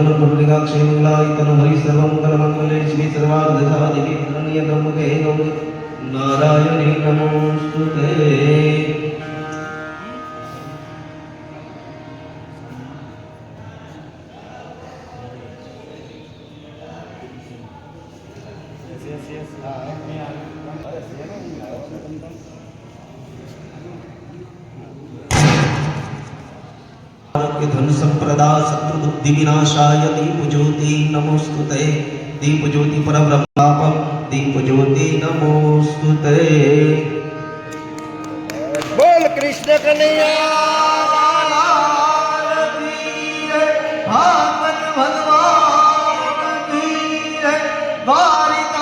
मंगलम पुंडरीकाक्षे मंगलायतन हरि सर्वमंगलमंगले शिवे सर्वार्धदा देवी शरण्य ब्रह्मके गौरी नारायणी नमोस्तुते। धन संप्रदा शत्रु बुद्धि विनाशाय दीप ज्योति नमोस्तुते। दीप ज्योति परब्रह्मापम दीप ज्योति नमोस्तुते। बोल कृष्ण कन्हैया भागवत भगवान की जय, द्वारिकाधीश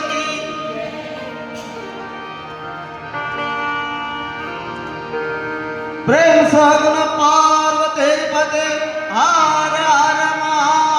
की प्रेम सगुन पार्वती पते हर हर महादेव।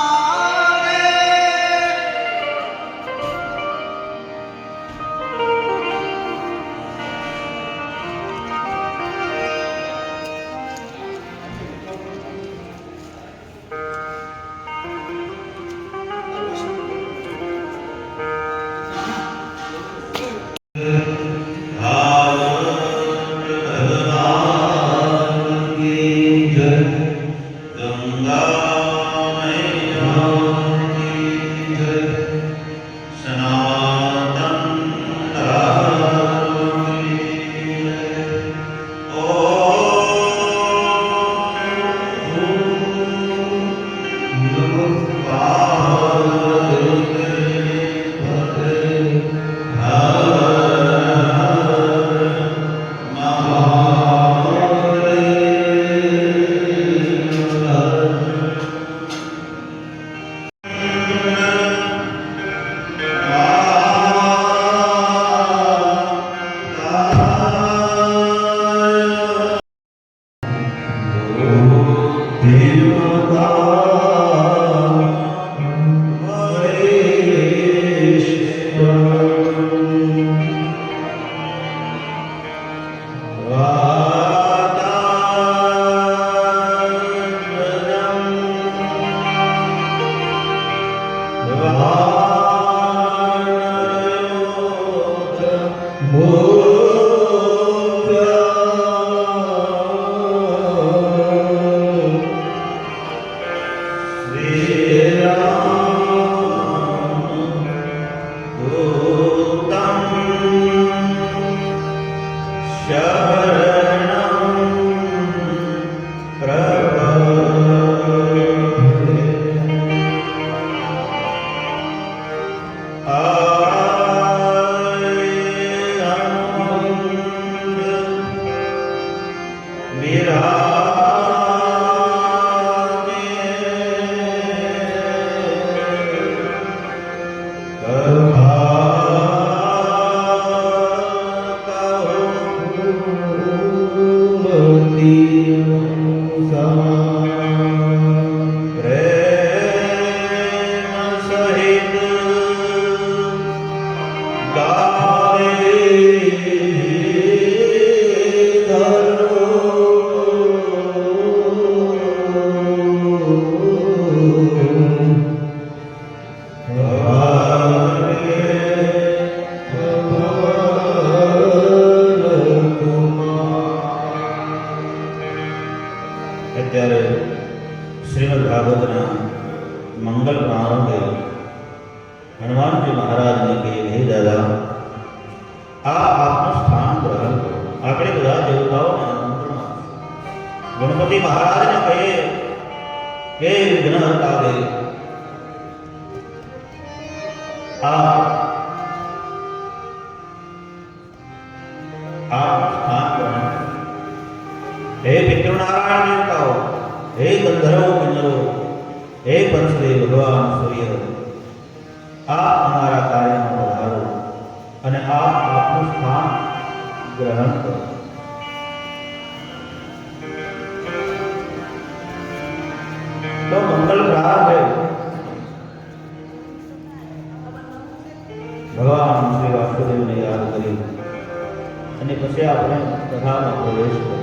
श्रीमद् भागवतना मंगल प्रारंभे हनुमान जी महाराज ने कही, हे दादा आपનું સ્થાન ગ્રહણ કરો। આપણે બધા દેવતાઓને આમંત્રણ ગણપતિ મહારાજને કહીએ કે વિઘ્નહર્તા દેવ आप स्थान ग्रहण। हे पितृनारायण देवताओं, हे गंधर्वो किन्नरो, हे पंचदेव भगवान सूर्य, आप हमारा कार्य में पधारो અને आप आपનું સ્થાન ગ્રહણ કરો। तो मंगल प्रारंभ है। भगवान श्री वासुदेव ने याद करी અને પછી આપણે કથામાં પ્રવેશ કર્યો।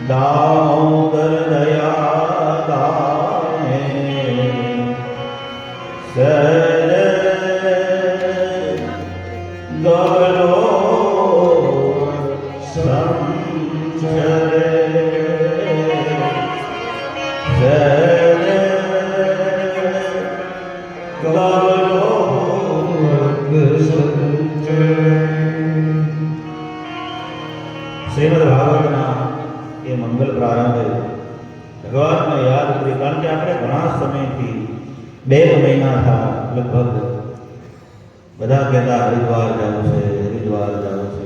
દામોદર દયા દાને સર ગગલો સંચરે સર ગગલો શ્રીમદ ભાગવતના એ મંગલ પ્રારંભે ભગવાનને યાદ કરી, કારણ કે આપણે ઘણા સમયથી 2 મહિના થયા લગભગ બધા કહેતા હરિદ્વાર જવું છે, હરિદ્વાર જવું છે.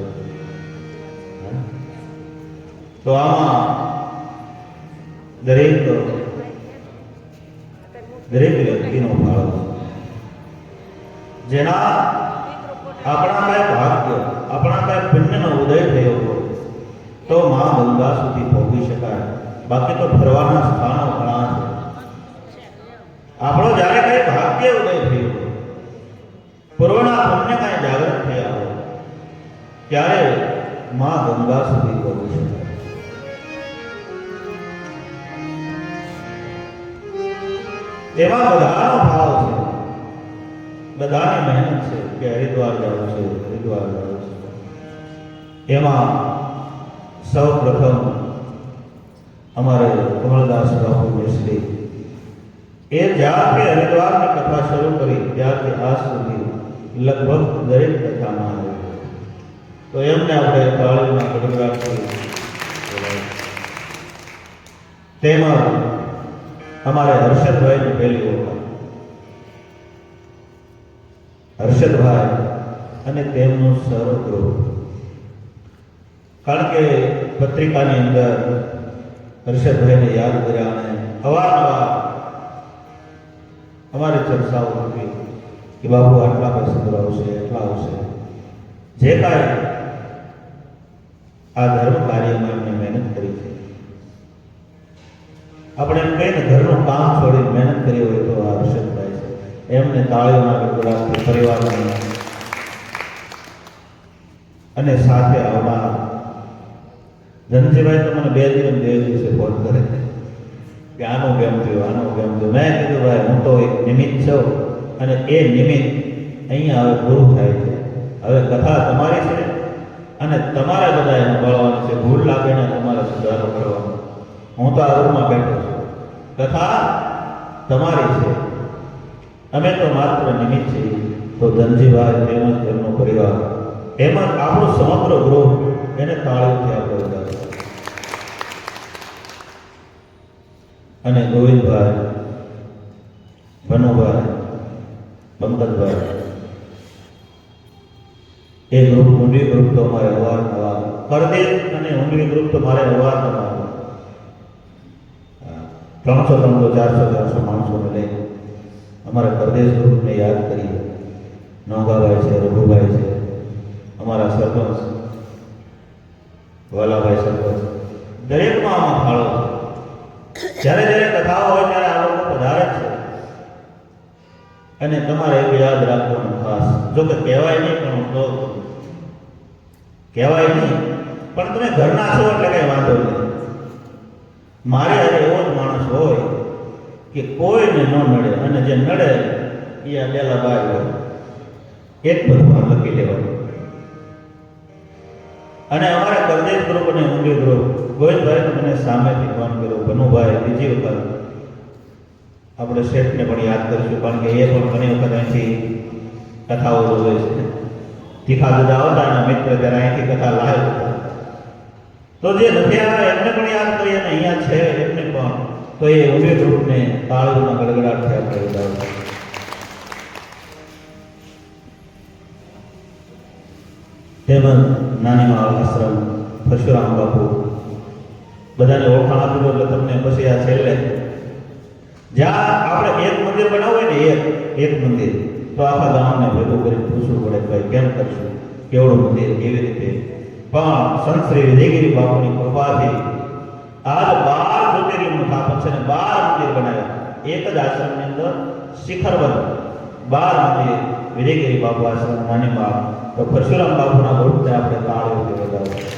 તો આમાં દરેક વ્યક્તિનો ફાળો છે. જેના આપણા કઈ ભાગ્ય, આપણા કઈ પુણ્યનો ઉદય થયો હોય તો મા ગંગા સુધી પહોંચી શકાય. બાકી તો ફરવાના સ્થાનો ઘણા છે. આપણો જ્યારે કઈ ભાગ્ય ઉદય થયો, પૂર્વના પુણ્ય કઈ જાગૃત થયા હોય ત્યારે મા ગંગા સુધી પહોંચી શકાય. એમાં બધાનો ભાવ છે, બધાની મહેનત છે કે હરિદ્વાર જવું છે, હરિદ્વાર જવું છે. એમાં સૌ પ્રથમ અમારે કમલદાસ બાપુ મિશ્રી એ જ્યારથી હરિદ્વારની કથા શરૂ કરી ત્યારથી આજ સુધી લગભગ દરેક કથામાં આવે. તો એમને આપણે તાળીના ગડગડાટથી તેમાં અમારે હર્ષદભાઈની પહેલી વખત હર્ષદભાઈ અને તેમનું સર્વગૃહ, કારણ કે પત્રિકાની અંદર હર્ષદભાઈને યાદ કર્યા અને અવારનવાર અમારી ચર્ચાઓ થતી કે બાબુ આટલા પૈસા આવશે, એટલા આવશે. જે કાંઈ આ ધર્મ કાર્યમાં એમને મહેનત કરી છે, આપણે એમ કહીને ઘરનું કામ છોડી મહેનત કરી હોય તો આ હર્ષદભાઈ છે. એમને તાળીઓના ગડગડાટથી પરિવારના અને સાથે આવનાર ધનજીભાઈ તો મને 2 દિવસે ફોન કરે કે આનું કેમ થયું, આનું કેમ થયું. મેં કીધું ભાઈ હું તો એક નિમિત્ત છું અને એ નિમિત્ત અહીંયા હવે પૂરું થાય છે. હવે કથા તમારી છે અને તમારે બધા એને મળવાનું છે. ભૂલ લાગે ને તમારે સુધારો કરવાનો. હું તો આ રૂમમાં બેઠો છું, કથા તમારી છે, અમે તો માત્ર નિમિત્ત છીએ. તો ધનજીભાઈ તેમજ તેમનો પરિવાર એમ જ આપણું સમગ્ર ગૃહ એને તાળીઓથી આપણે વધારે. અને ગોવિંદભાઈ, ભનુભાઈ, પંકજભાઈ એ ગ્રુપ, ઊંડી ગ્રુપ તો અમારે અવારનવાર, પરદેશ અને ઊંડી ગ્રુપ તો મારે અવારનવાર 300 400 માણસોને લઈ અમારા પરદેશ ગ્રુપને યાદ કરીએ. નોગાભાઈ છે, રઘુભાઈ છે, અમારા સરપંચ વાલાભાઈ સરપંચ, દરેકમાં આમાં ફાળો છે. જ્યારે જ્યારે કથાઓ હોય ત્યારે આ લોકો પધારે છે. અને તમારે એક યાદ રાખવાનું ખાસ, જો કે કહેવાય નહીં પણ તો કહેવાય નહીં પણ તમે ઘરના છો એટલે કંઈ વાંધો નહીં. મારે આજે એવો જ માણસ હોય કે કોઈને ન નડે અને જે નડે એ આ ડેલા બાય હોય, એક બધું લખી લેવાનું. અને અમારા પરદેશ ગ્રુપ અને ઊંડી ગ્રુપ, ગોવિંદભાઈને મને સામેથી ફોન કર્યો, ભનુભાઈ બીજી વખત આપણે શેઠને પણ યાદ કરીશું, કારણ કે એ પણ ઘણી વખત અહીંથી કથાઓ જોવે છે. તીખા દુધા હતા અને મિત્ર ત્યારે અહીંથી કથા લાવ્યો હતા. તો જે નથી આવ્યા એમને પણ યાદ કરીએ અને અહીંયા છે એમને પણ, તો એ ઉભે ગ્રુપને તાળીઓના ગડગડાટથી આપણે વધાવીએ. તેમજ નાનીમાં આશ્રમ પરશુરામ બાપુ બધાને ઓળખાણ આપી દો એટલે તમને પછી આ છેલ્લે જ્યાં આપણે એક મંદિર બનાવવું હોય ને એક મંદિર, તો આખા ગામને ભેગું કરીને પૂછવું પડે ભાઈ કેમ કરશું, કેવડું મંદિર, કેવી રીતે. પણ સંત શ્રી વિજયગીરી બાપુની કૃપાથી આજ 12 જ્યોતિર્લિંગનું સ્થાપન છે ને 12 મંદિર બનાવ્યા. એક જ આશ્રમની અંદર શિખરબદ્ધ 12 મંદિર વિજયગીરી બાપુ આશ્રમ નાનીમાં. તો પરશુરામ બાપુના ગ્રુપને આપણે તાળીઓથી વધાવીએ.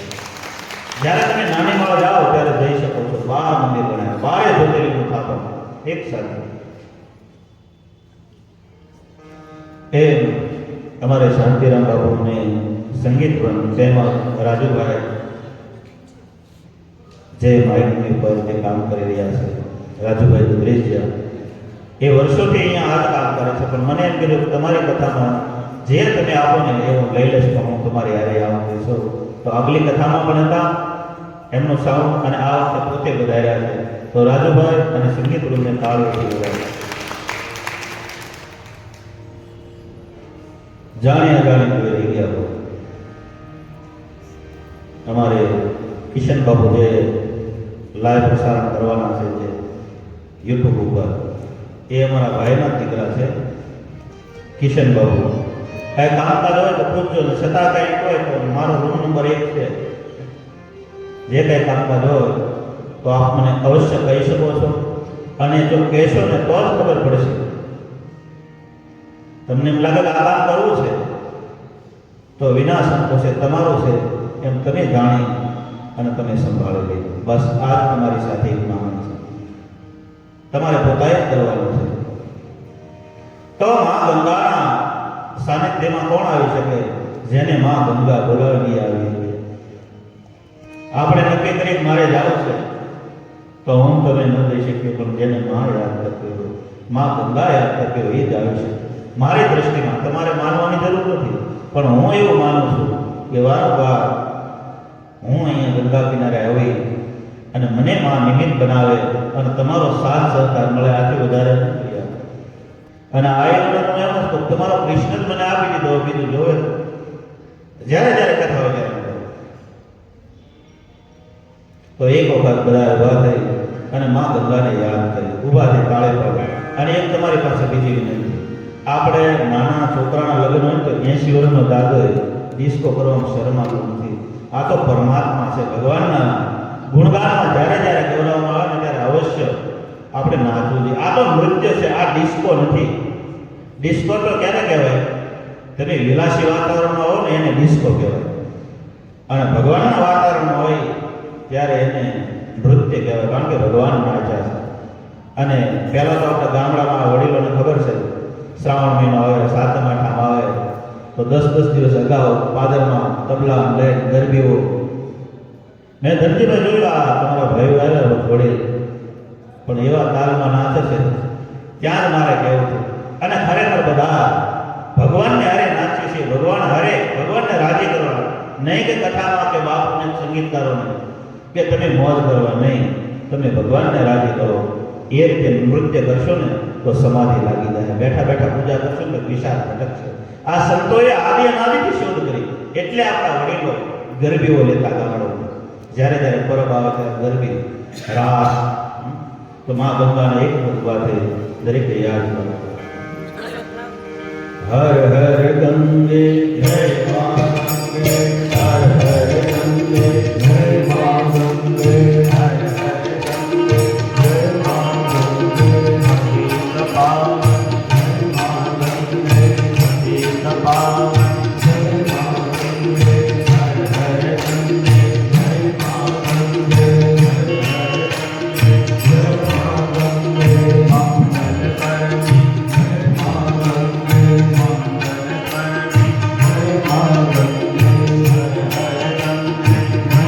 જ્યારે તમે નાનીમાં જાઓ ત્યારે જઈ શકો છો. 12 મંદિર બનાવ્યા, 12 જ્યોતિર્લિંગનું સ્થાપન એક સાથે. એ અમારે શાંતિરામ બાપુને સંગીત વૃંદ તેમજ રાજુભાઈ જે માઇકની પર જે કામ કરી રહ્યા છે, રાજુભાઈ દુધરેજિયા, એ વર્ષોથી અહીંયા આ જ કામ કરે છે. પણ મને એમ કીધું કે તમારી કથામાં જે તમે આપો ને એ હું લઈ લઈશ, પણ હું તમારી હારે આવું કહીશું. તો આગલી કથામાં પણ હતા એમનું સાઉન્ડ, અને આ વખતે પોતે વધાર્યા છે. તો રાજુભાઈ અને સંગીત વૃંદને તાળીઓથી વધાર્યા. જાણી અજાણી કોઈ રહી ગયા હોય. અમારે કિશન બાબુ જે લાઈવ પ્રસારણ કરવાના છે જે યુટ્યુબ ઉપર, એ અમારા ભાઈના દીકરા છે કિશન બાબુ. કાંઈ કામકાજ હોય તો પૂછજો, ને છતાં કંઈ હોય તો મારો રૂમ નંબર 1 છે. જે કંઈ કામકાજ હોય તો આપ મને અવશ્ય કહી શકો છો, અને જો કહેશો ને તો જ ખબર પડશે. તમને એમ લાગે કે આ કામ કરવું છે તો વિના સંકોચે તમારું છે એમ તમે જાણી અને તમે સંભાળી લે. બસ આ જ તમારી સાથે એક મામણ છે, તમારે પોતાએ જ કરવાનું છે. તો મા ગંગાના સાનિધ્યમાં કોણ આવી શકે? જેને મા ગંગા બોલાવી આવી શકે. આપણે નક્કી કરી મારે જવું છે તો હું તમે ન જઈ શકીએ, પણ જેને મા યાદ કરતી હોય, મા ગંગા યાદ કરતી હોય એ જ આવી શકે. મારી દ્રષ્ટિમાં તમારે માનવાની જરૂર નથી, પણ હું એવું માનું છું કે વારંવાર હું અહીંયા ગંગા કિનારે આવી અને મને માં નિમિત્ત બનાવે અને તમારો સાથ સહકાર મળે, આથી વધારે નથી. અને આ એક હું એમ જ કહું, તમારો કૃષ્ણ જ મને આપી દીધો, બીજું જોવે જ્યારે જ્યારે કથા હોય ત્યારે. તો એક વખત બધા ઊભા થઈ અને મા ગંગાને યાદ કરી, ઊભા થઈ તાળે પાડે. અને એક તમારી પાસે બીજી વિનંતી, આપણે નાના છોકરાના લગ્ન હોય તો 80 વર્ષનો દાદો ડિસ્કો કરવામાં શરમાતું નથી. આ તો પરમાત્મા છે, ભગવાનના ગુણગાનમાં જ્યારે જ્યારે ગૌરવવામાં આવે ને ત્યારે અવશ્ય આપણે નાચવું જોઈએ. આ તો નૃત્ય છે, આ ડિસ્કો નથી. ડિસ્કો તો ક્યારે કહેવાય? તમે વિલાસી વાતાવરણમાં હો ને એને ડિસ્કો કહેવાય, અને ભગવાનના વાતાવરણમાં હોય ત્યારે એને નૃત્ય કહેવાય, કારણ કે ભગવાન નાચ્યા છે. અને પહેલાં તો આપણા ગામડામાં વડીલોને ખબર છે, શ્રાવણ મહિનો આવે, સાતમ આઠમ આવે તો 10 દિવસ અગાઉ પાદરમાં તબલા લઈને ગરબીઓ. મેં ધનજીભાઈ જોયું, આ તમારા ભાઈઓ આવ્યા વડીલ પણ એવા તાલમાં નાચે છે, ત્યાં જ મારે કહેવું છે. અને ખરેખર બધા ભગવાનને હારે નાચીએ છીએ, ભગવાન હારે, ભગવાનને રાજી કરવા, નહીં કે કથામાં કે બાપુને સંગીતકારોને કે તમે મોજ કરવા, નહીં, તમે ભગવાનને રાજી કરો. એ રીતે નૃત્ય કરશો ને તો સમાધિ લાગી જાય. બેઠા બેઠા પૂજા કરશો ને વિશાળ ભટકશે. આ સંતોએ આદિ અનાદિથી શોધ કરી, એટલે આપણા વડીલો ગરબીઓ લેતા ગામડો. જ્યારે જ્યારે પરબ આવે ત્યારે ગરબી, રાસ. તો મા ગંગાને એક વાત દરેકે યાદ કરો. હર હર ગંગે જય મા ગંગે, હર હર ગંગે જય મા ગંગે, હર હર ગંગે જય મા ગંગે, હરિ પાવન જય મા ગંગે, હરિ પાવન જય મા ગંગે, હર હર ગંગે જય મા ગંગે, હર હર ગંગે જય મા ગંગે, મંગલ કરતી જય મા ગંગે, મંગલ કરતી જય મા ગંગે, હર હર ગંગે જય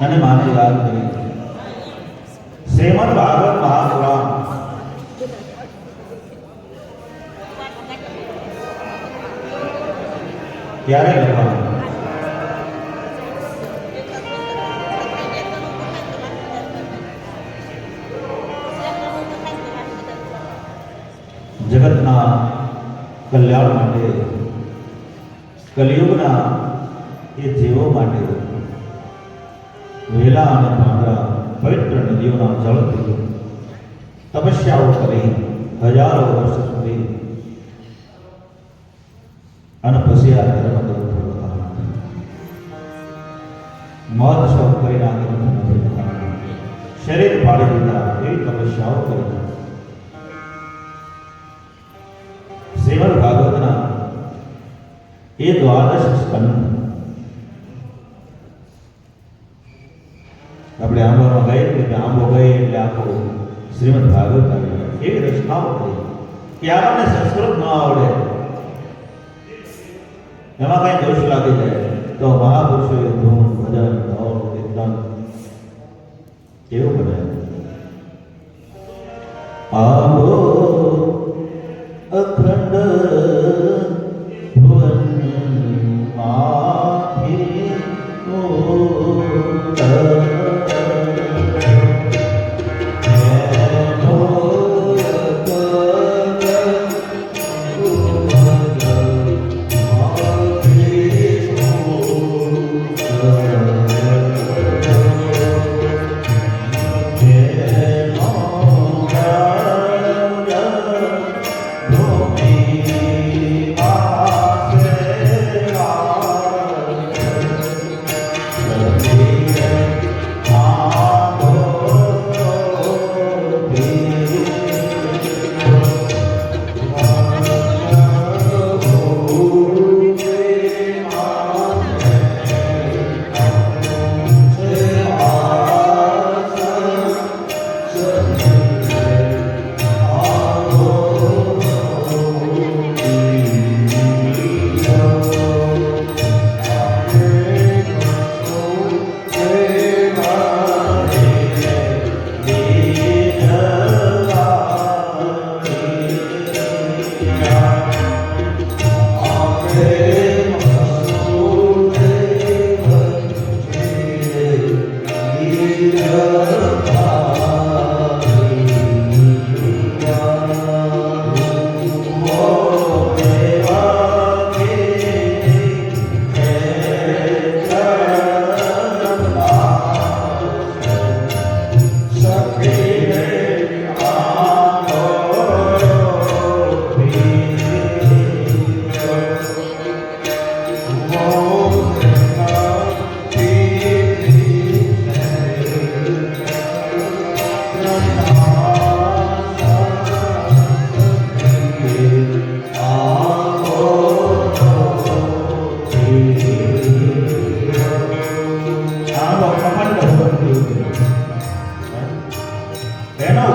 અને માને યાદ કરી શ્રીમદ ભાગવત મહાપુરાણ ક્યારે લખવાનું? જગતના કલ્યાણ માટે, કલિયુગના એ જીવો માટે વેલા અને પાંદડા પવિત્ર નદીઓના જળથી તપસ્યાઓ કરી હજારો વર્ષ સુધી અને પછી આ ધર્મ મહોત્સવ કરી નાખી શરીર પાડી દીધા એવી તપસ્યાઓ કરી. શ્રીમદ ભાગવતના એ દ્વાદશ સ્કંદ આપણે આંબામાં ગઈએ એટલે આંબો ગઈ એટલે આખો શ્રીમદ ભાગવત આવી એવી રચનાઓ કરી કે આપણને સંસ્કૃત ન આવડે એમાં કઈ દોષ લાગી જાય તો મહાપુરુષોએ ધૂન ભજન ઢોલ કીર્તન કેવું બનાવ્યું. આંબો અખંડ ભુવન માથી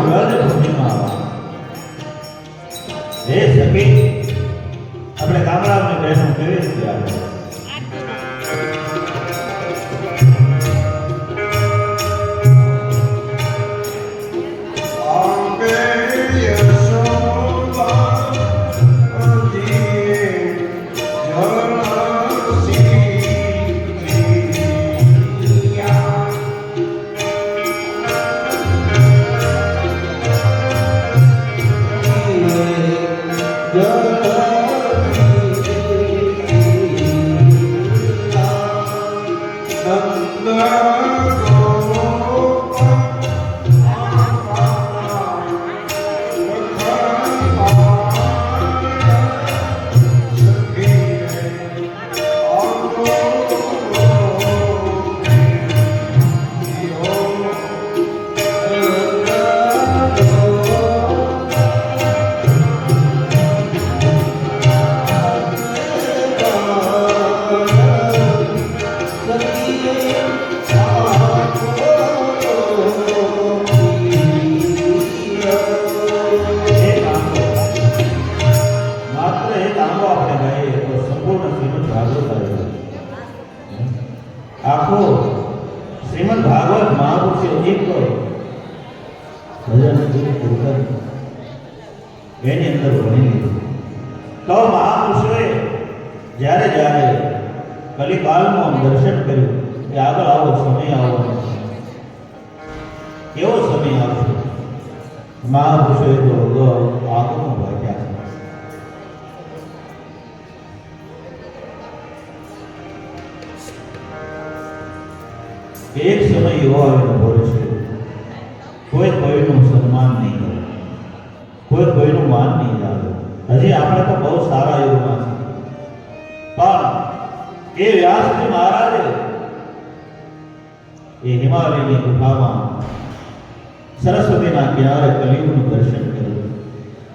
વ્રજ ભૂમિમાં હે સખી આપણે ગામડાની બહેનો કેવી રીતે આવે આખો શ્રીમદ ભાગવત મહાપુરુષે એક ભજન એની અંદર ભણી લીધું તો મહાપુરુષોએ જ્યારે જ્યારે કલિકાલમાં દર્શન કર્યું કે આગળ આવો સમય આવવાનો કેવો સમય આવશે મહાપુરુષોએ તો આગળનો ભાગ્યા એક સમય એવો આવીને બોલે છે કોઈ કોઈનું સન્માન નહીં કરે કોઈ કોઈનું માન નહીં જાણે હજી આપણે તો બહુ સારા યુગમાં છીએ પણ એ વ્યાસજી મહારાજે એ હિમાલયની ગુફામાં સરસ્વતીના કિનારે કલિયુગનું દર્શન કર્યું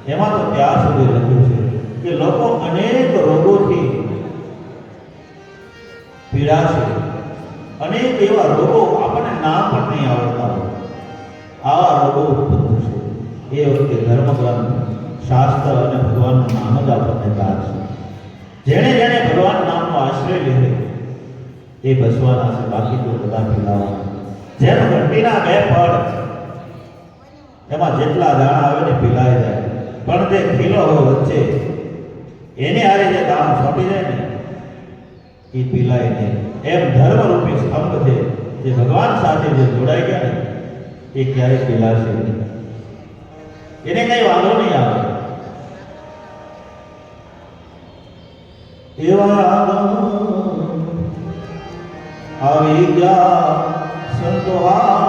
એમાં તો ત્યાર સુધી લખ્યું છે કે લોકો અનેક રોગોથી પીડાશે અનેક એવા રોગો આપણને નામ પણ નહીં આવડતા હોય આવા રોગો ઉત્પન્ન થશે એ વખતે ધર્મગ્રંથ શાસ્ત્ર અને ભગવાનનું નામ જ આપણને તારશે જેણે જેણે ભગવાન નામનો આશ્રય લીધે એ બસવાના છે બાકી તો બધા પીલાવાના જેમ ઘંટીના બે પડ એમાં જેટલા દાણા આવે ને પીલાઈ જાય પણ તે ખીલો હોય વચ્ચે એને હારે જે દાણો છોટી જાય ને એ પીલાય નહીં એમ ધર્મરૂપી સ્તંભ છે જે ભગવાન સાથે જે જોડાઈ ગયા ને એ ક્યારેય પીલાશે નહીં એને કઈ વાંધો નહીં આવે એવા આવી ગયા સંતોહા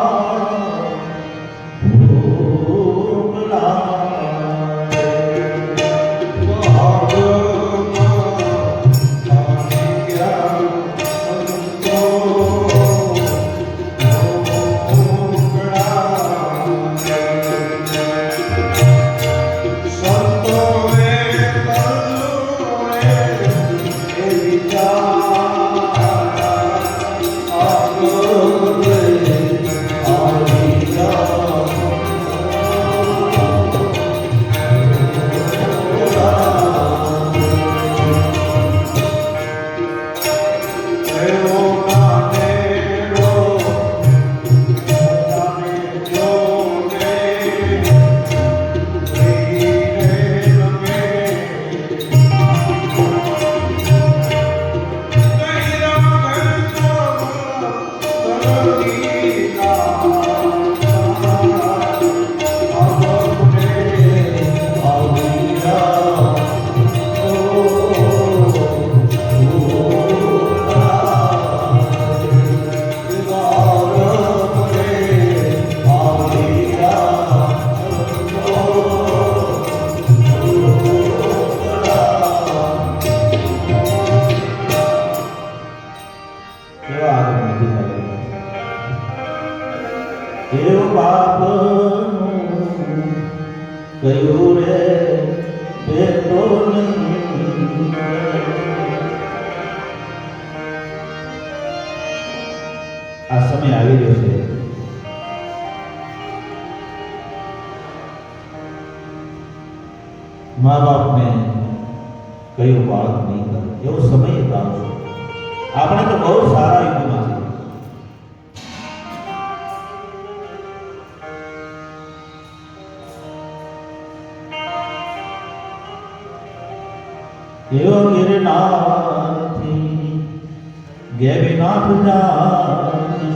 આ સમય આવી રહ્યો છે મા બાપને કયું બાળક નહીં કરે એવો સમય જ આવશે. આપણે તો બહુ સારા યુગમાં છે. એવો ગિરનારથી ગેવીનાથ જાશે,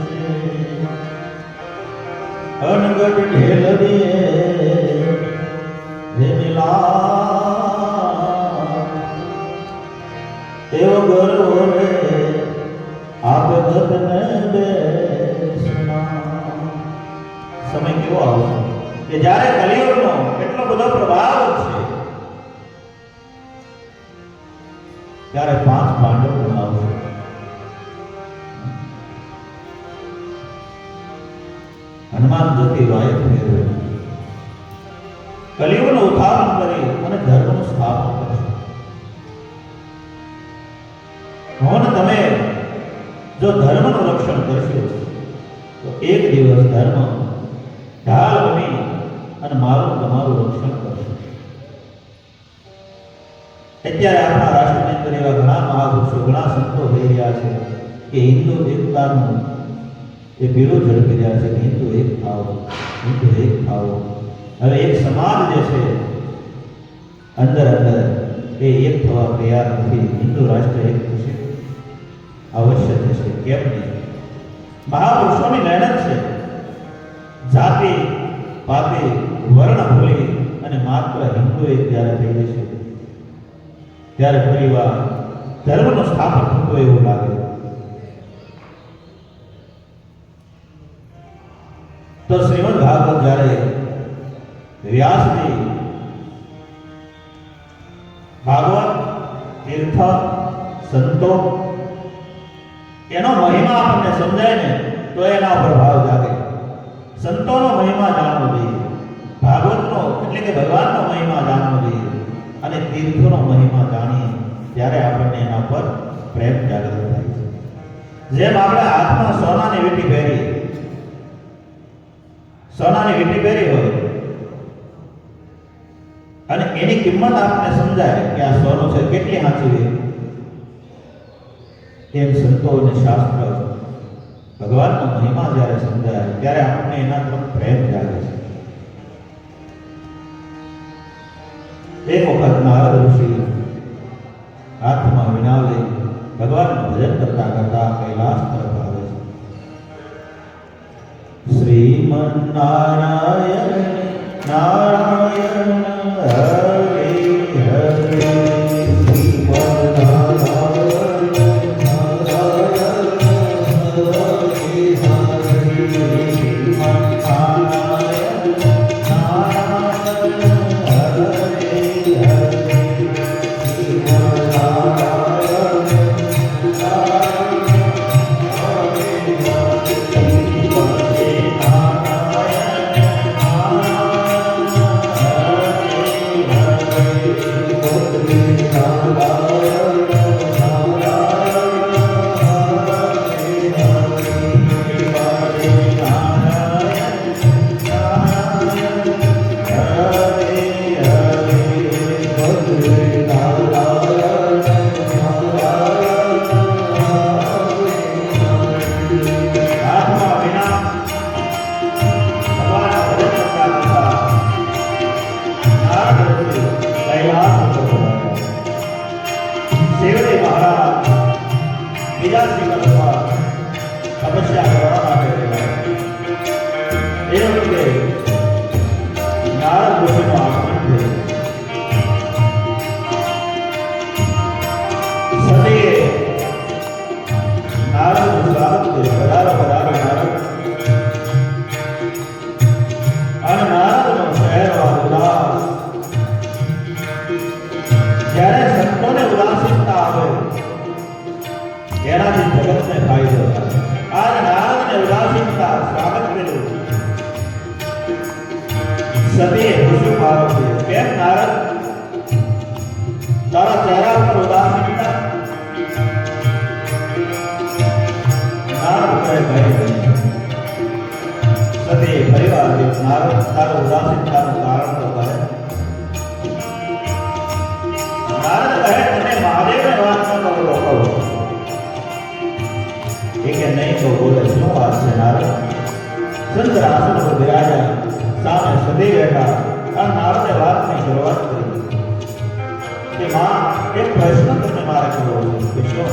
અનગઢ ઢેલ દે રે મિલા, એવો ગરવો રે આપ ગતને બેસના. સમય કેવો આવશે કે જ્યારે કલિયુગનો એટલો બધો પ્રભાવ છે, ત્યારે 5 પાંડવ આવશે. હનુમાન જતી વાય ફેરવે કલિયુગનો ઉત્થાન કરી અને ધર્મનું સ્થાપન કરશે. કોણ તમે જો ધર્મનું રક્ષણ કરશો તો એક દિવસ ધર્મ ઢાલ બની અને મારું તમારું રક્ષણ કરશે. અત્યારે આપણા રાષ્ટ્રની અંદર એવા ઘણા મહાપુરુષો ઘણા સંતો થઈ રહ્યા છે કે હિન્દુ એકતાનું એ બીડું ઝડપી રહ્યા છે કે હિન્દુ એક થાઓ, હિન્દુ એક થાઓ. હવે એક સમાજ જે છે અંદર અંદર એ એક થવા તૈયાર નથી. હિન્દુ રાષ્ટ્ર એક થશે, અવશ્ય થશે. કેમ નહીં? મહાપુરુષોની મહેનત છે. જાતિ પાતિ વર્ણ ભૂલી અને માત્ર હિન્દુ એક જ્યારે થઈ જશે ત્યારે પરિવાર ધર્મનું સ્થાપન થતું એવું લાગે. તો શ્રીમદ ભાગવત જ્યારે વ્યાસજી ભાગવત તીર્થ સંતો એનો મહિમા આપણને સમજાય ને તો એના પ્રભાવ જાગે. સંતોનો મહિમા જાણવો જોઈએ, ભાગવતનો એટલે કે ભગવાનનો મહિમા જાણવો જોઈએ અને તીર્થોનો મહિમા જાણીએ ત્યારે આપણને એના પર પ્રેમ જાગૃત થાય છે. જેમ આપણે હાથમાં સોનાની વીંટી પહેરીએ, સોનાની વીંટી પહેરી હોય અને એની કિંમત આપણને સમજાય કે આ સોનું છે, કેટલી સાચી છે, એમ સંતો અને શાસ્ત્ર ભગવાનનો મહિમા જ્યારે સમજાય ત્યારે આપણને એના તરફ પ્રેમ જાગે છે. એક વખત નારદ ઋષિ હાથમાં વીણા લઈ ભગવાનનું ભજન કરતા કરતા કૈલાસ તરફ આવે છે. શ્રીમન્નારાયણ નારાયણ હરે હરે, સતીએ પૂછ્યું પાર્વતી, કેમ નારદ તારા ચહેરા પર ઉદાસીનતા? નારદ કહે ભાઈ સતીએ ફરીવાર નારદ તારો ઉદાસીનતાનું કારણ તો કહે. એ કે નહીં તો બોલે શું વાત છે નારદ? ચંદ્ર આસન પર બિરાજ્યા, સામે સદી બેઠા અને નારદે વાતની શરૂઆત કરી કે માં, એક પ્રશ્ન તમને મારે કરવો છે. કે શું?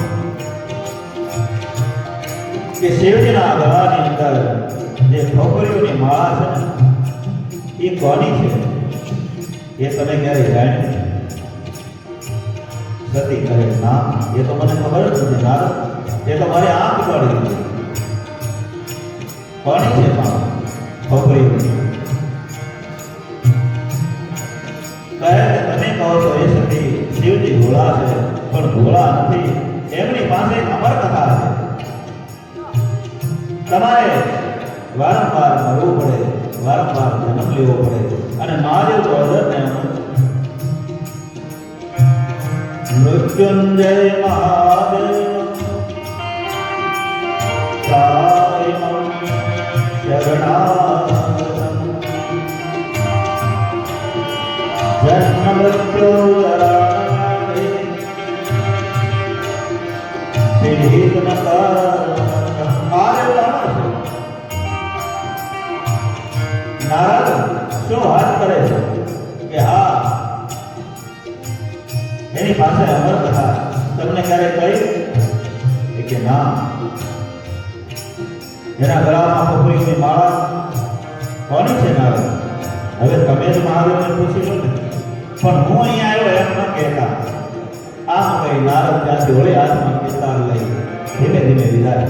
કે શિવજીના ગળાની અંદર જે ખોપરીઓની માળા છે ને, એ કોની છે? એ તમે ક્યારે જાણ્યું? સતી કહે ના, એ તો મને ખબર જ નથી નારદ, એ તો મારી આંખ પડી હતી. કોની છે માં ખોપરીઓની? કહે કે તમે કહો છો એ સતી શિવજી ભોળા છે, પણ ભોળા નથી. એમની પાસે અમર કથા છે. તમારે વારંવાર મરવું પડે, વારંવાર જન્મ લેવો પડે અને મહાદેવ ગોળધરને મૃત્યુંજય મહાદેવ શરણાગતમ જન્મ મૃત્યુ પીડિત ન કર. નારદ શું વાત કરે છે કે હા, એની પાસે અમર કથા તમને ક્યારે કહી? કે ના. એના ગળામાં ખોપરીઓની માળા કોની છે નારદ? હવે તમે જ મહાદેવને પૂછી લો ને, પણ હું અહીંયા આવ્યો એમ ન કહેતા. આમ કહી નારદ ત્યાંથી વળી હાથમાં પિસ્તાળ લઈ ધીમે ધીમે વિદાય.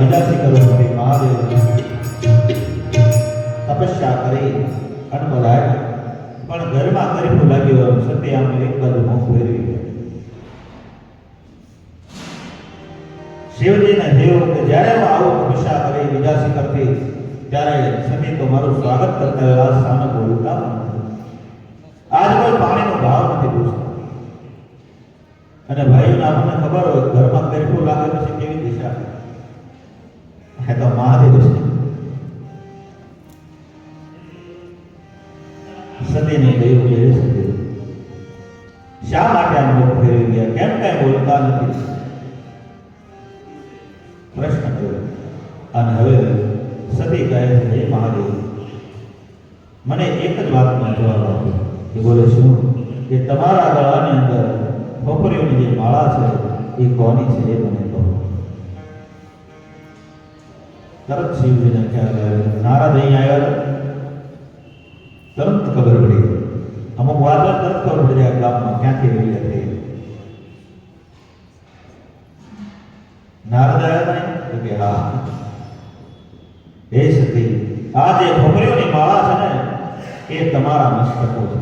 વિલાસી કરવા માટે મહાદેવ તપસ્યા કરી અને બોલાય, પણ ઘરમાં ગરીબો લાગ્યો. સતી આમ એક બાજુ મુખ ફેરવી. શિવજીને થયું કે જ્યારે હું આવું તપસ્યા કરી વિલાસી કરતી, ત્યારે સતી તો મારું સ્વાગત કરતા આ સામે બોલતા આજ કોઈ પાણીનો ભાવ નથી પૂછતા. અને ભાઈઓને આપણને ખબર હોય, ઘરમાં ગરીબો લાગે પછી કેવી દિશા है तो महादेव છે. સતીને કહ્યું કે સતી શા માટે આમ મુખ ફેરવી ગયા, કેમ કઈ બોલતા નથી? પ્રશ્ન કર્યો. અને હવે સતી કહે છે, હે મહાદેવ, મને એક જ વાતનો જવાબ આપ્યો. કે બોલે શું? કે તમારા ગળાની અંદર ખોપરીઓની જે માળા છે એ કોની છે એ મને કહો. તરત શિવજીને ખ્યાલ આવ્યો. નારદ અહીં આવ્યા, તરત ખબર પડી. અમુક વાત તરત ખબર પડી જાય ગામમાં ક્યાંથી રહી હતી. નારદ આવ્યા ને કે હા, હે સતી, આ જે ખોપરીઓની માળા છે ને એ તમારા મસ્તકો છે.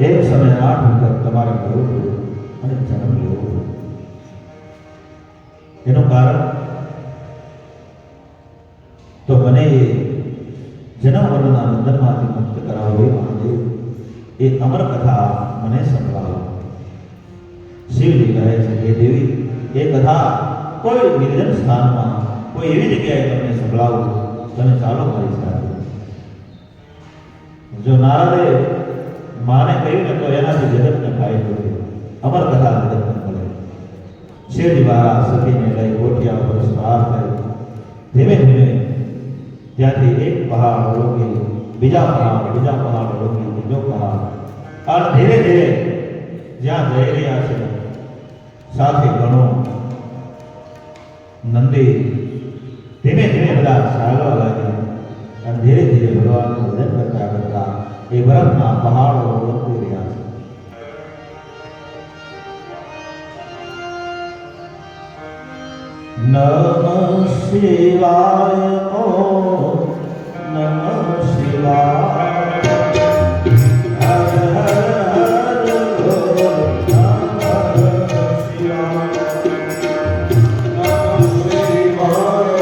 એક સમય 8 વખત તમારે કરવું અને જન્મ લેવો. એનું કારણ તો મને જન્મ મરણના બંધનમાંથી મુક્ત કરાવો એ મહાદેવ. એ અમર કથા મને સંભળાવો. શિવજી કહે છે, હે દેવી, એ કથા કોઈ નિર્જન સ્થાનમાં કોઈ એવી જગ્યાએ તમને સંભળાવું. તમે ચાલો મારી સાથે. જો નારદે માને કહ્યું ને તો એનાથી જગતને ફાયદો થયો. અમર કથા જગતને મળે. શિવજી મહારાજ સતીને લઈ ગોઠિયા ઉપર સવાર થયો. ધીમે ધીમે ત્યાંથી એક પહાડ ઓળંગી બીજા પહાડ ઓળંગી બીજો પહાડ, અને ધીરે ધીરે જ્યાં જઈ રહ્યા છે સાથે ઘણો નંદી ધીમે ધીમે બધા ચાલવા લાગ્યા અને ધીરે ધીરે ભગવાનનું ભજન કરતા કરતા એ બરફના પહાડો ઓળંગી રહ્યા છે. નમઃ શિવાય ઓમ નમઃ શિવાય હર હર હર બોલ નમઃ શિવાય નમઃ શિવાય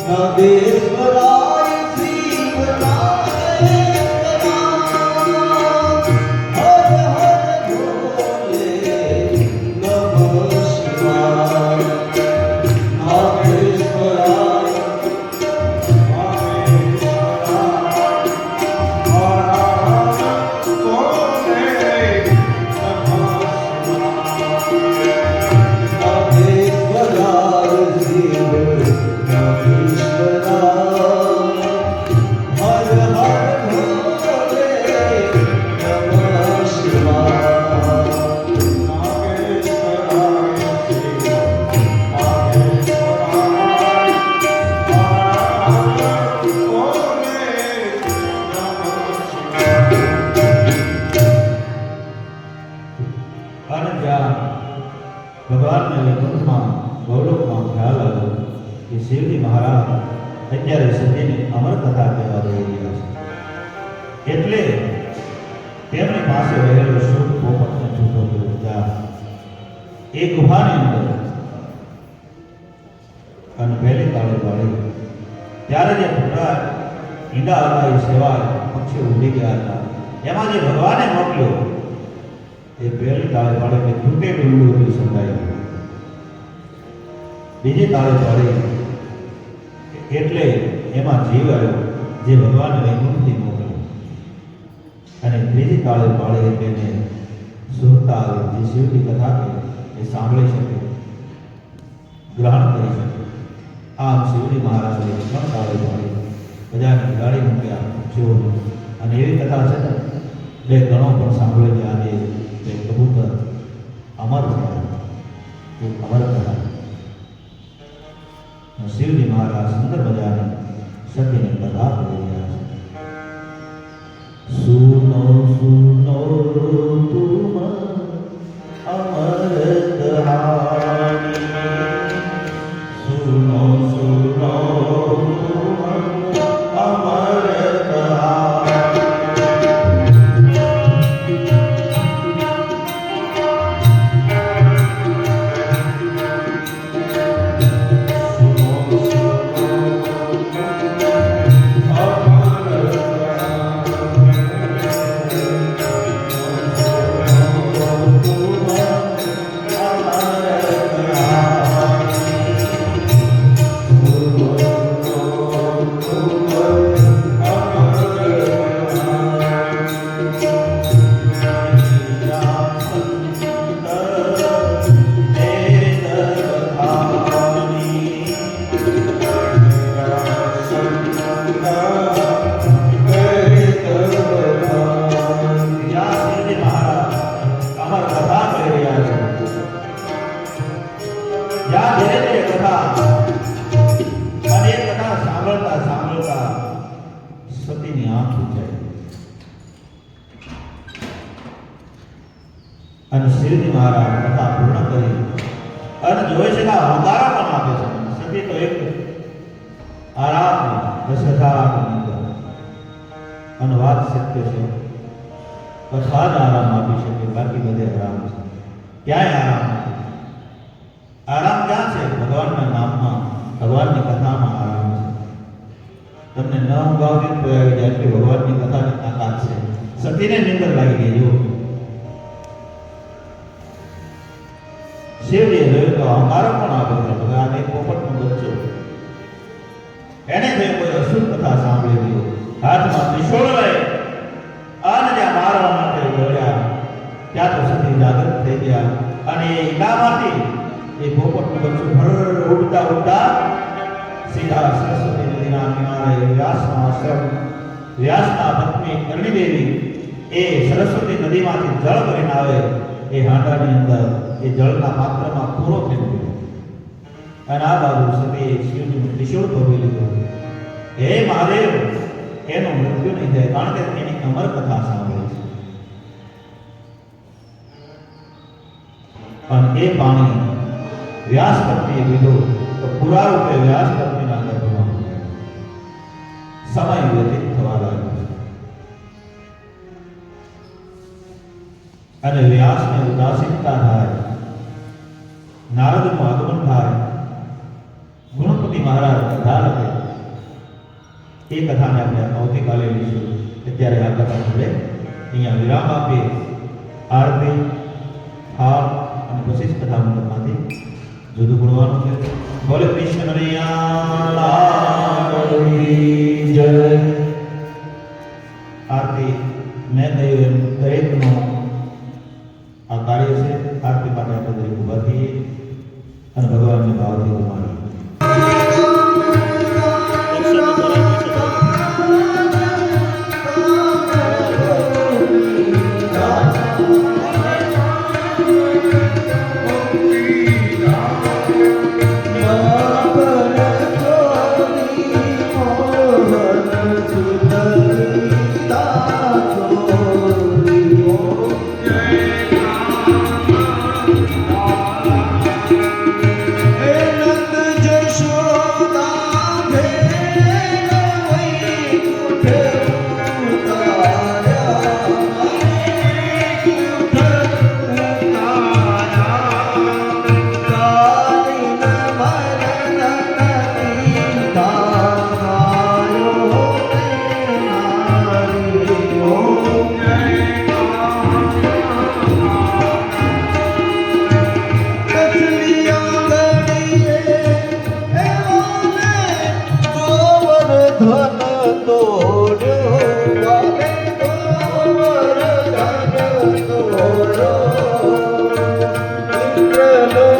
Nageshwara શિવજી મહારાજ અત્યારે સતીની અમર કથા કહેવા જઈ રહ્યા છે. એટલે તેમની પાસે રહેલો શુભ પોપટને છૂટો કર્યો. જા એ ગુફાની અંદર અને પહેલી તાળી પાડી ત્યારે જે ભૂરા ઈંડા હતા એ સેવા પક્ષીઓ ઉડી ગયા હતા. એમાં જે ભગવાને મોકલ્યો એ પહેલી તાળી પાડી કે તૂટે ડુંગળું સંધાયું. બીજી તાળી પાડી એટલે એમાં જીવ આવ્યો જે ભગવાન વૈકુંઠથી મોકલ્યો. અને ત્રીજી તાળી પાડી એટલે એને સુરતા જે શિવની કથા કે એ સાંભળી શકે, ગ્રહણ કરી શકે. આમ શિવજી મહારાજે ત્રણ તાળી પાડી બધાને ગાડી મૂક્યા પક્ષીઓને. અને એવી કથા છે ને બે ગણો પણ સાંભળીને આજે તે કબૂતર અમર થયા. એ અમર કથા શિવજી મહારાજ સુંદર મજાની સતીની કથા કરી રહ્યા છે. સુનો સુનો તુમ અમર કહાની, સુનો સુનો તુમ અમર સતીની આંખ ઉજાય અને શિવજી મહારાજ કથા પૂર્ણ કરી અને જોઈ છે કે અહંકારા પણ આપે છે. સતી તો એક આરામ 10,000 અને વાત સત્ય છે. કથા જ આરામ આપી શકે, બાકી બધે આરામ છે. ક્યાંય આરામ નથી. આરામ ક્યાં છે? ભગવાનના નામમાં, ભગવાનની કથામાં આરામ છે. તમને ન ઊંઘ આવતી તો આવી જાય કે ભગવાનની કથાની તાકાત છે. સતીને નિંદર લાગી ગઈ. જો શિવજીએ જોયું તો અહંકારો પણ આપે છે. ભગવાન એક પોપટનો બચ્ચો એને થયું કોઈ અસુર કથા સાંભળી લીધો, હાથમાં ત્રિશૂળ લઈ અને જ્યાં મારવા માટે દોડ્યા ત્યાં તો સતી જાગૃત થઈ ગયા અને એ ઈંડામાંથી એ પોપટનું બચ્ચું ભર ઉડતા ઉડતા સીધા સરસ્વતી નદીના કિનારે વ્યાસનો આશ્રમ, વ્યાસના પત્ની કરણીદેવી એ સરસ્વતી નદીમાંથી જળ ભરીને આવે એ હાંડાની અંદર એ જળના પાત્રમાં પૂરો થઈ ગયો. અને આ બાજુ સતીએ શિવજીનું ત્રિશૂળ પકડી લીધું. હે મહાદેવ, એનું મૃત્યુ નહીં થાય, કારણ કે એની અમર કથા સાંભળી છે. અને એ પાણી વ્યાસ પત્નીએ લીધું તો પૂરા રૂપે વ્યાસ પત્નીના ગર્ભમાં સમય વ્યતીત થવા લાગ્યો. અને વ્યાસને ઉદાસીનતા થાય, નારદનું આગમન થાય, ગુણપતિ મહારાજ કથા લખે. એ કથાને આપણે આવતીકાલે લઈશું. અત્યારે આ કથા જોડે અહીંયા વિરામ આપીએ. આરતી, થાળ અને પછી જ કથા મંડપમાંથી જુદું બોલવાનું છે. બોલે કૃષ્ણ કનૈયાની જય. આરતી મેં કહ્યું એમ દરેકનો આ કાર્ય છે. આરતી માટે આપણે દરેક ઉભા થઈએ અને ભગવાનને ભાવથી ગુમાવીએ. નંદ તોડ્યો વાલે ગોવર્ધન તોડ્યો ઇન્દ્રનો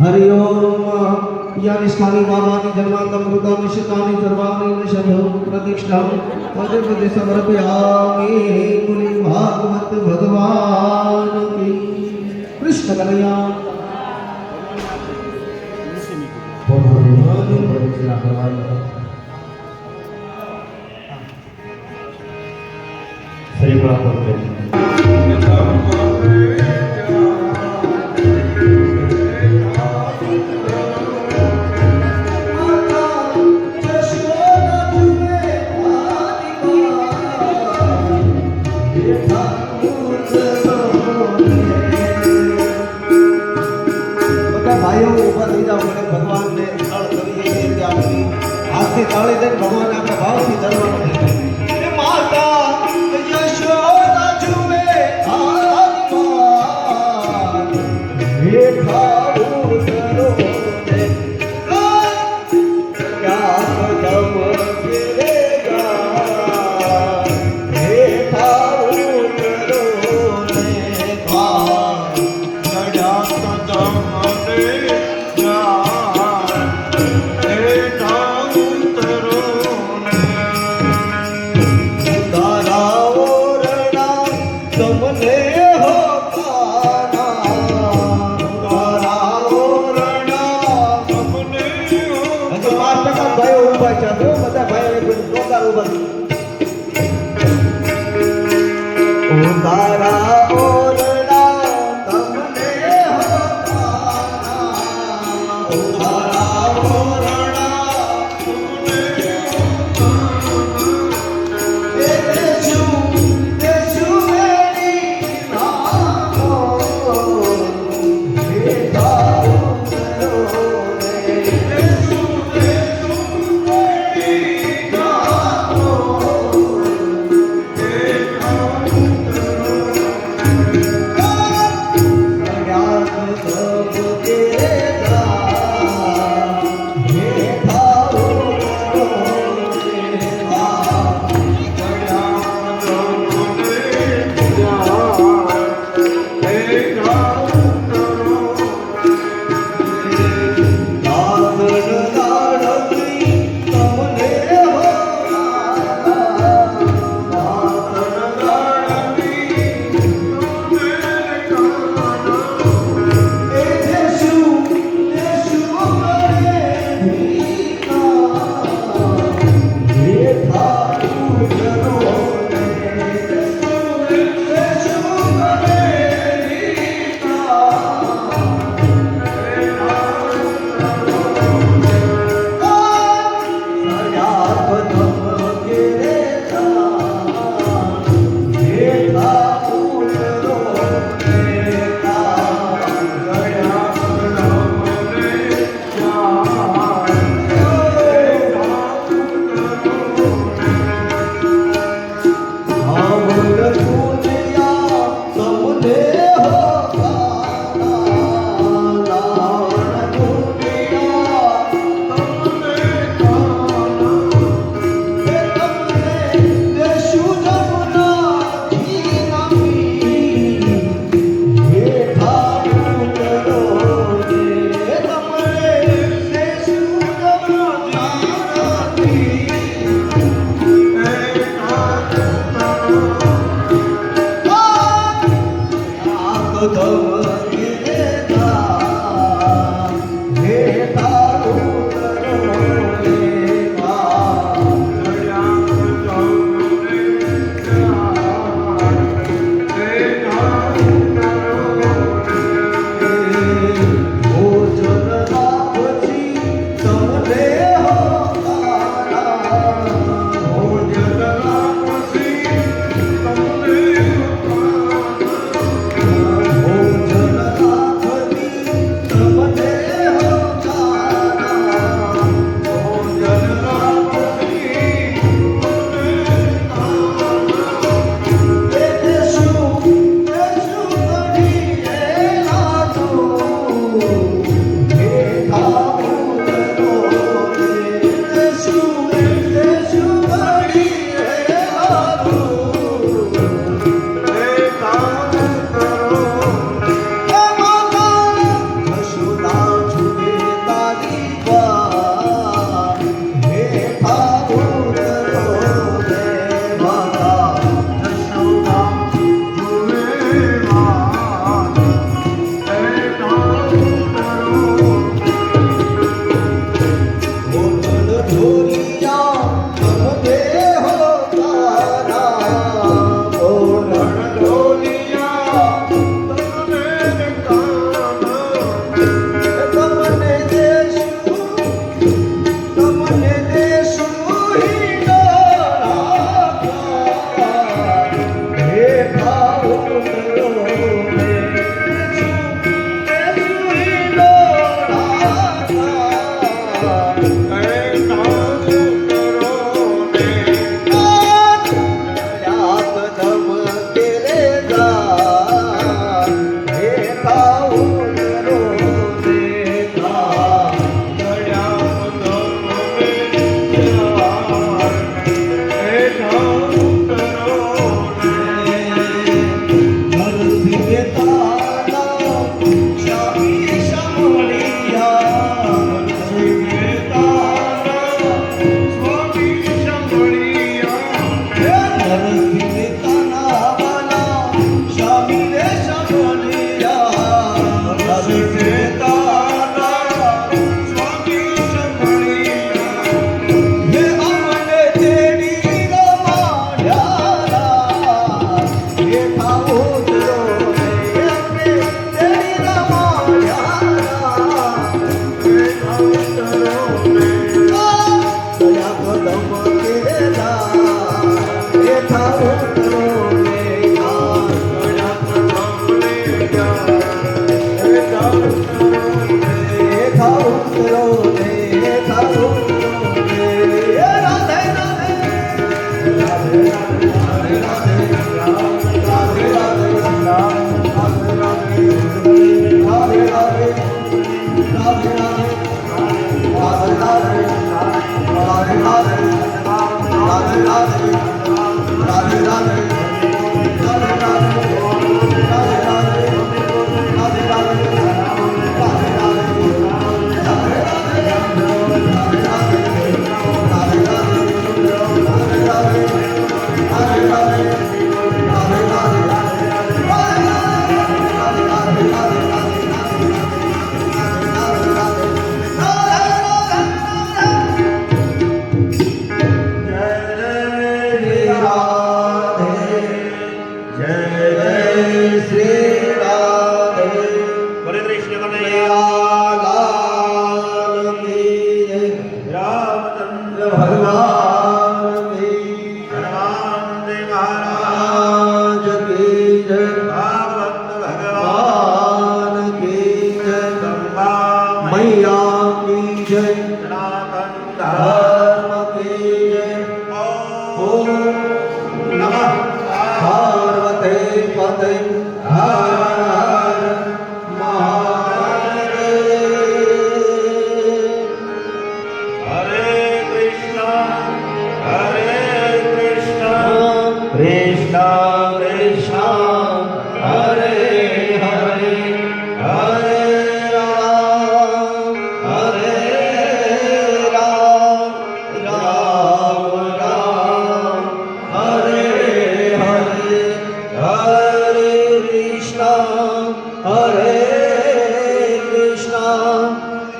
हरि ओम या निष्कानि वामानि जन्मान्तम कृतानि शतानि सर्वाणि निषधो प्रतिष्ठां पदे पदे समर्पयामि मुनि भागवत भगवान की कृष्ण कन्हैया श्री प्रभु भगवान ने हाथ से ताली दे भगवान आपका भाव से दरबार में माता यशोदा जुए आत्मान हे खाऊ करो ने क्या कदम गिरेगा हे खाऊ करो ने खा क्या कदम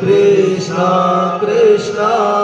Krishna Krishna